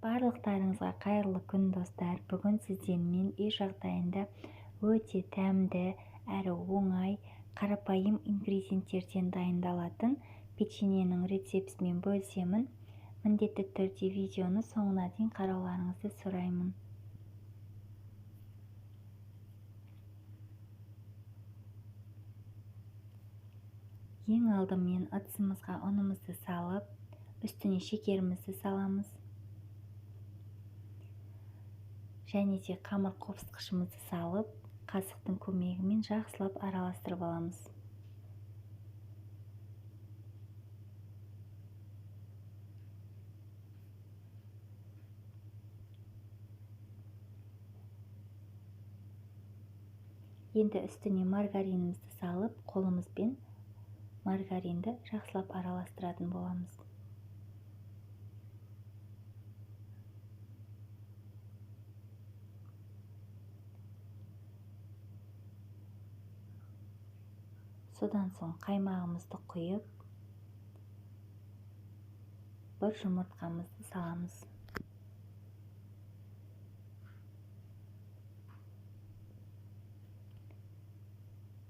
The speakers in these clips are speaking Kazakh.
Барлықтарыңызға қайырлы күн достар. Бүгін сіздермен үй жағдайында өте тәмді әрі оңай, қарапайым ингредиенттерден дайындалатын печеньенің рецептімен бөлісемін. Міндетті түрде видеоны соңына дейін қарауларыңызды сұраймын. Ең алдымен ыдысымызға ұнымызды салып, үстіне шекерімізді саламыз. Және де қамыр қопсытқышымызды салып, қасықтың көмегімен жақсылап араластырып аламыз. Енді үстіне маргаринімізді салып, қолымызбен маргаринді жақсылап араластыратын боламыз. Содан соң қаймағымызды құйып, бір жұмыртқамызды саламыз.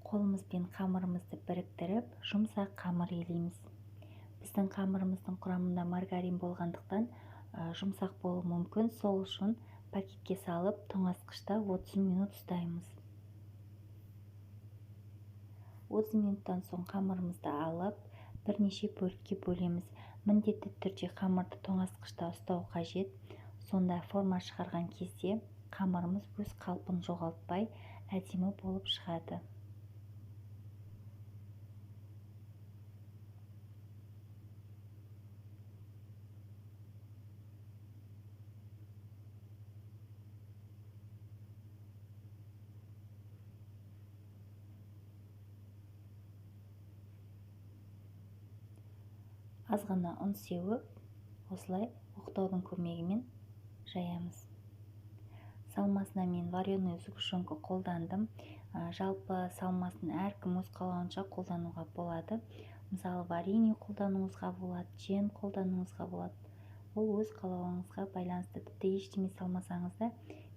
Қолымызбен қамырымызды біріктіріп, жұмсақ қамыр илейміз. Біздің қамырымыздың құрамында маргарин болғандықтан жұмсақ болуы мүмкін. Сол үшін пакетке салып, тоңазытқышта 30 минут ұстаймыз. 30 минуттан соң қамырымызды алып, бірнеше бөлікке бөлеміз. Міндетті түрде қамырды тоңазытқышта ұстау қажет. Сонда форма шығарған кезде қамырымыз өз қалпын жоғалтпай, әдемі болып шығады. Азғана ұн сеуіп, осылай оқтаудың көмегімен жаямыз. Салмасына мен вареную сгущенка қолдандым. Жалпы салмасын әркім өз қалауынша қолдануға болады. Мысалы, варенье қолдануыңызға болады, жем қолдануыңызға болады. Ол өз қалауыңызға байланысты. Тіпті ештеме салмасаңыз да,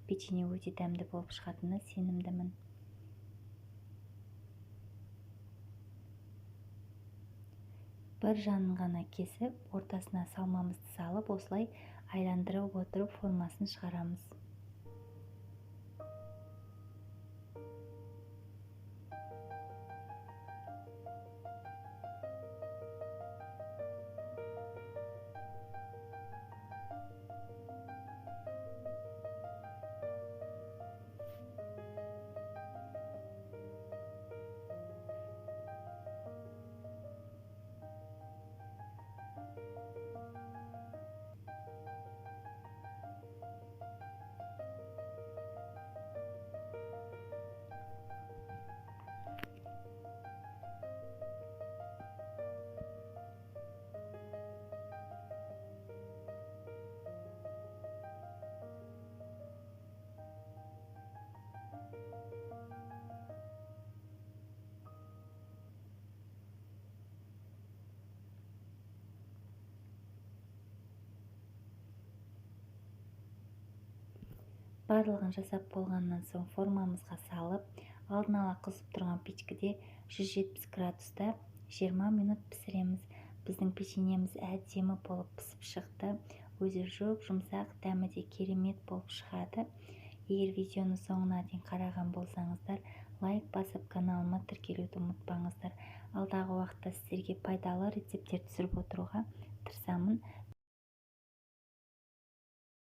печенье өте дәмді болып шығатынына сенімдімін. Бір жанын ғана кесіп, ортасына салмамызды салып, осылай айландырып отырып формасын шығарамыз. Барлығын жасап болғаннан соң формамызға салып, алдын ала қызып тұрған печкеде 170 градуста 20 минут пісіреміз. Біздің печеньеміз әдемі болып пісіп шықты. Өзі жұмсақ, дәмі де керемет болып шығады. Егер видеоны соңына дейін қараған болсаңыздар, лайк басып, каналыма тіркелуді ұмытпаңыздар. Алдағы уақытта сіздерге пайдалы рецептер түсіріп отыруға тырысамын.